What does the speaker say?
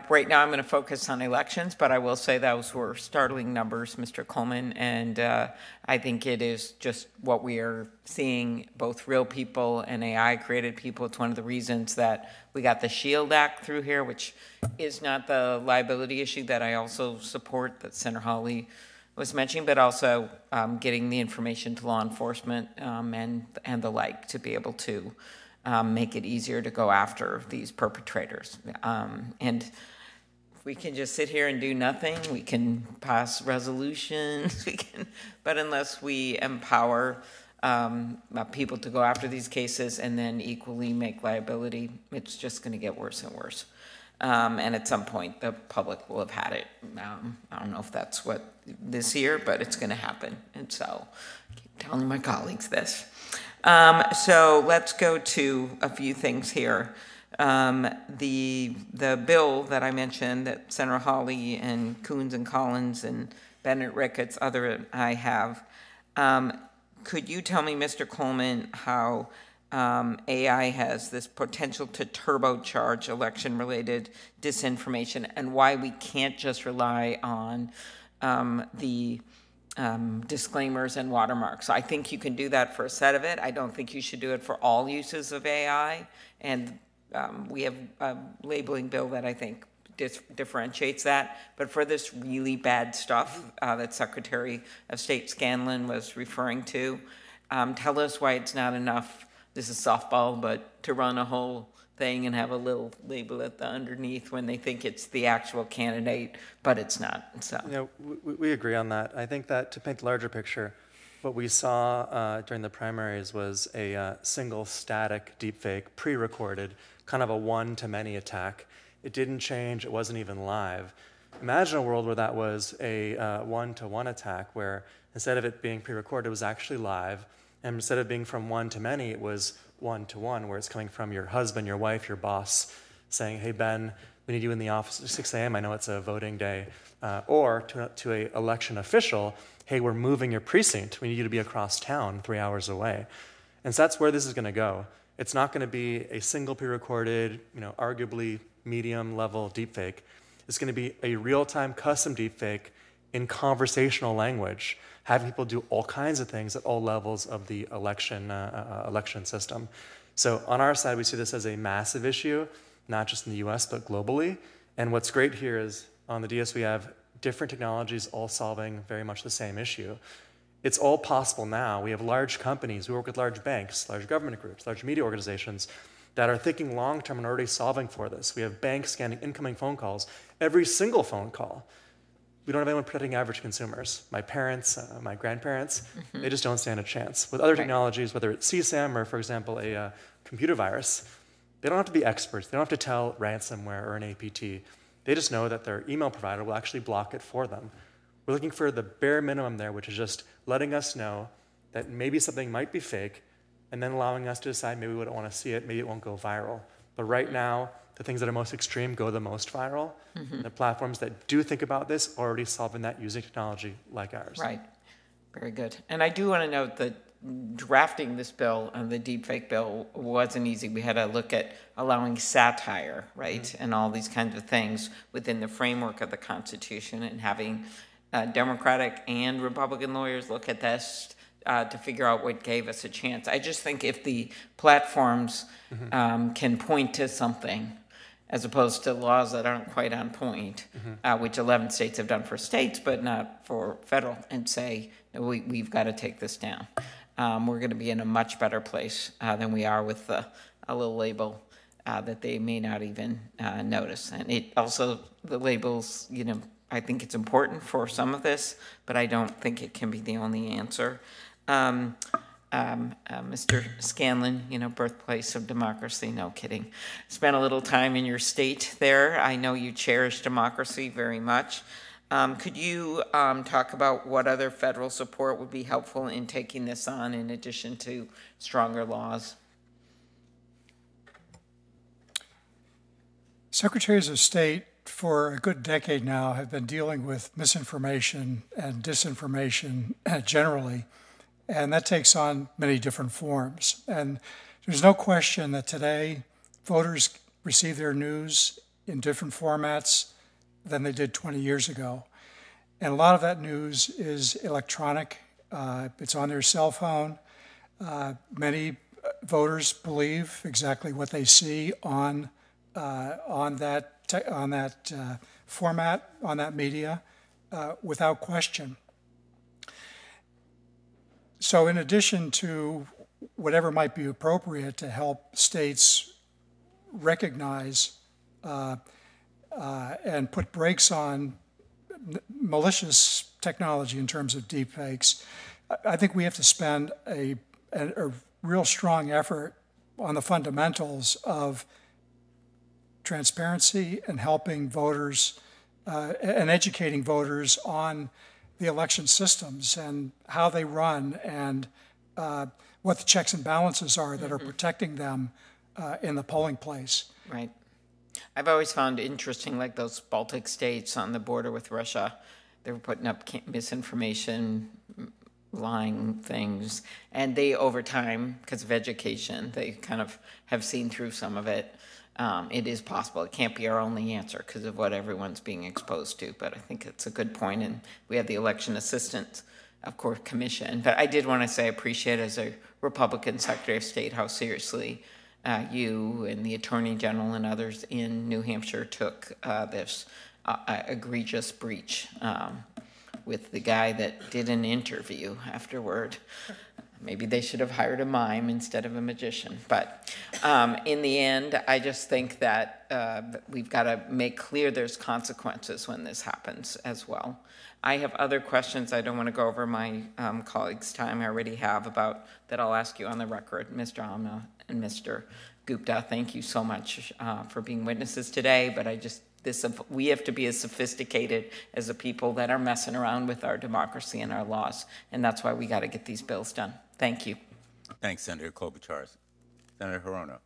Right now I'm going to focus on elections, but I will say those were startling numbers, Mr. Coleman, and I think it is just what we are seeing, both real people and AI-created people. It's one of the reasons that we got the SHIELD Act through here, which is not the liability issue that I also support, that Senator Hawley was mentioning, but also getting the information to law enforcement and the like to be able to make it easier to go after these perpetrators. And if we can just sit here and do nothing, we can pass resolutions, but unless we empower people to go after these cases and then equally make liability, it's just going to get worse and worse. And at some point, the public will have had it. I don't know if that's what this year, but it's going to happen. And so I keep telling my colleagues this. So let's go to a few things here. The bill that I mentioned that Senator Hawley and Coons and Collins and Bennett Ricketts, I have. Could you tell me, Mr. Coleman, how AI has this potential to turbocharge election-related disinformation and why we can't just rely on the disclaimers and watermarks? I think you can do that for a set of it. I don't think you should do it for all uses of AI. And we have a labeling bill that I think differentiates that. But for this really bad stuff that Secretary of State Scanlon was referring to, tell us why it's not enough. This is softball, but to run a whole thing and have a little label at the underneath when they think it's the actual candidate, but it's not. So. You know, we agree on that. I think that to paint the larger picture, what we saw during the primaries was a single static deepfake, pre-recorded, kind of a one-to-many attack. It didn't change. It wasn't even live. Imagine a world where that was a one-to-one attack, where instead of it being pre-recorded, it was actually live. And instead of being from one to many, it was one-to-one, where it's coming from your husband, your wife, your boss, saying, hey, Ben, we need you in the office at 6 a.m. I know it's a voting day. Or to an election official, hey, we're moving your precinct. We need you to be across town 3 hours away. And so that's where this is going to go. It's not going to be a single pre-recorded, arguably medium-level deepfake. It's going to be a real-time custom deepfake in conversational language, having people do all kinds of things at all levels of the election system. So on our side, we see this as a massive issue, not just in the US, but globally. And what's great here is on the DS, we have different technologies all solving very much the same issue. It's all possible now. We have large companies. We work with large banks, large government groups, large media organizations that are thinking long-term and already solving for this. We have banks scanning incoming phone calls, every single phone call. We don't have anyone protecting average consumers. My parents, my grandparents, they just don't stand a chance. With other technologies, whether it's CSAM or, for example, a computer virus, they don't have to be experts. They don't have to tell ransomware or an APT. They just know that their email provider will actually block it for them. We're looking for the bare minimum there, which is just letting us know that maybe something might be fake, and then allowing us to decide maybe we don't want to see it, maybe it won't go viral. But right now, the things that are most extreme go the most viral. The platforms that do think about this are already solving that using technology like ours. Right. Very good. And I do want to note that drafting this bill, the deepfake bill, wasn't easy. We had to look at allowing satire, right, and all these kinds of things within the framework of the Constitution, and having Democratic and Republican lawyers look at this to figure out what gave us a chance. I just think if the platforms can point to something, as opposed to laws that aren't quite on point, which 11 states have done for states, but not for federal, and say, no, we've got to take this down. We're going to be in a much better place than we are with a little label that they may not even notice. And it also, the labels, I think it's important for some of this, but I don't think it can be the only answer. Mr. Scanlon, birthplace of democracy, no kidding. Spent a little time in your state there. I know you cherish democracy very much. Could you talk about what other federal support would be helpful in taking this on in addition to stronger laws? Secretaries of State for a good decade now have been dealing with misinformation and disinformation generally. And that takes on many different forms. And there's no question that today voters receive their news in different formats than they did 20 years ago. And a lot of that news is electronic. It's on their cell phone. Many voters believe exactly what they see on that format, on that media, without question. So in addition to whatever might be appropriate to help states recognize and put brakes on malicious technology in terms of deepfakes, I think we have to spend a real strong effort on the fundamentals of transparency and helping voters and educating voters on the election systems and how they run and what the checks and balances are that are protecting them in the polling place. Right. I've always found interesting, like those Baltic states on the border with Russia, they were putting up misinformation, lying things, and they, over time, because of education, they kind of have seen through some of it. It is possible. It can't be our only answer because of what everyone's being exposed to, but I think it's a good point, and we have the Election Assistance, of course, Commission. But I did want to say I appreciate, as a Republican Secretary of State, how seriously you and the Attorney General and others in New Hampshire took this egregious breach with the guy that did an interview afterward. Maybe they should have hired a mime instead of a magician. But in the end, I just think that we've got to make clear there's consequences when this happens as well. I have other questions. I don't want to go over my colleagues' time. I already have about that. I'll ask you on the record, Mr. Amna and Mr. Gupta. Thank you so much for being witnesses today. But we have to be as sophisticated as the people that are messing around with our democracy and our laws. And that's why we got to get these bills done. Thank you. Thanks, Senator Klobuchar. Senator Hirono.